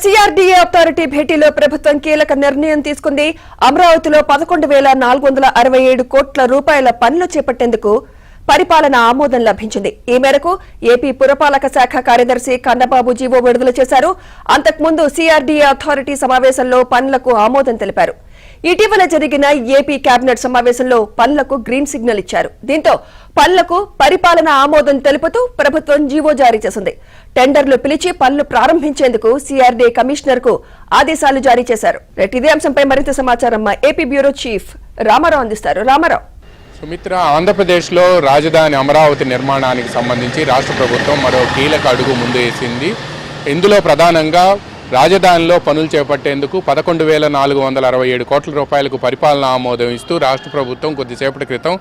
CRDA authority భేటీలో ప్రభుత్వం కీలక నిర్ణయం తీసుకుంది. అమరావతిలో 11,467 కోట్ల రూపాయల పనులు చేపట్టేందుకు పరిపాలన ఆమోదం లభించింది. ఈ మేరకు ఏపీ పురపాలక శాఖ కార్యదర్శి కన్నబాబు జీవో విడుదల చేశారు. అంతకుముందు సిఆర్డీఏ అథారిటీ సమావేశంలో పనులకు ఆమోదం తెలిపారు. ఇటీవల జరిగిన ఏపీ కేబినెట్ సమావేశంలో పనులకు గ్రీన్ సిగ్నల్ ఇచ్చారు. దీంతో పనులకు పరిపాలన ఆమోదం తెలుపుతూ ప్రభుత్వం జీవో జారీ చేసింది. టెండర్లు పిలిచి పనులు ప్రారంభించేందుకు సిఆర్డీఏ కమిషనర్ కు ఆదేశాలు జారీ చేశారు. ఇదే అంశంపై మరింత సమాచారం మా ఏపీ బ్యూరో చీఫ్ రామారావు అందిస్తారు. రామారావు. సుమిత్ర, ఆంధ్రప్రదేశ్లో రాజధాని అమరావతి నిర్మాణానికి సంబంధించి రాష్ట్ర ప్రభుత్వం మరో కీలక అడుగు ముందు వేసింది. ఇందులో ప్రధానంగా రాజధానిలో పనులు చేపట్టేందుకు 11,467 కోట్ల రూపాయలకు పరిపాలన ఆమోదం ఇస్తూ రాష్ట్ర ప్రభుత్వం కొద్దిసేపటి క్రితం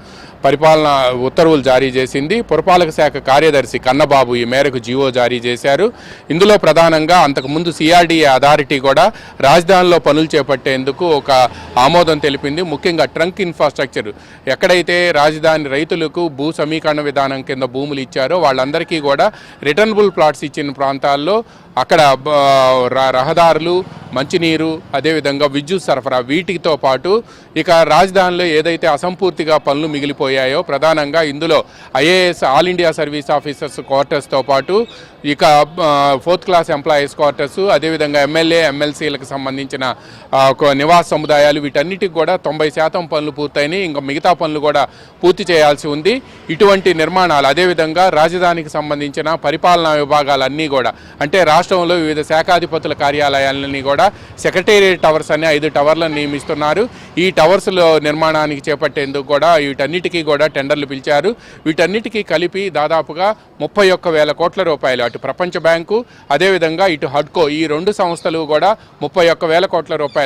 పరిపాలన ఉత్తర్వులు జారీ చేసింది. పురపాలక శాఖ కార్యదర్శి కన్నబాబు ఈ మేరకు జీవో జారీ చేశారు. ఇందులో ప్రధానంగా అంతకుముందు సిఆర్డీఏ అథారిటీ కూడా రాజధానిలో పనులు చేపట్టేందుకు ఒక ఆమోదం తెలిపింది. ముఖ్యంగా ట్రంక్ ఇన్ఫ్రాస్ట్రక్చర్ ఎక్కడైతే రాజధాని రైతులకు భూ సమీకరణ విధానం కింద భూములు ఇచ్చారో వాళ్ళందరికీ కూడా రిటర్నబుల్ ప్లాట్స్ ఇచ్చిన ప్రాంతాల్లో అక్కడ రహదారులు, మంచినీరు, అదేవిధంగా విద్యుత్ సరఫరా వీటితో పాటు ఇక రాజధానిలో ఏదైతే అసంపూర్తిగా పనులు మిగిలిపోయాయో ప్రధానంగా ఇందులో IAS all India service officers క్వార్టర్స్తో పాటు ఇక 4th క్లాస్ ఎంప్లాయీస్ క్వార్టర్స్, అదేవిధంగా ఎమ్మెల్యే ఎమ్మెల్సీలకు సంబంధించిన నివాస సముదాయాలు వీటన్నిటికి కూడా 90% పనులు పూర్తయినాయి. ఇంకా మిగతా పనులు కూడా పూర్తి చేయాల్సి ఉంది. ఇటువంటి నిర్మాణాలు అదేవిధంగా రాజధానికి సంబంధించిన పరిపాలనా విభాగాలన్నీ కూడా అంటే రాష్ట్రంలో వివిధ శాఖాధిపతుల కార్యాలయాలని కూడా సెక్రటేరియట్ టవర్స్ అనే 5 టవర్లను నియమిస్తున్నారు. ఈ టవర్స్లో నిర్మాణానికి చేపట్టేందుకు కూడా వీటన్నిటికీ కూడా టెండర్లు పిలిచారు. వీటన్నిటికీ కలిపి దాదాపుగా 31,000 కోట్ల రూపాయలు అటు ప్రపంచ బ్యాంకు అదేవిధంగా ఇటు హడ్కో ఈ 2 సంస్థలు కూడా 31,000 కోట్ల రూపాయలు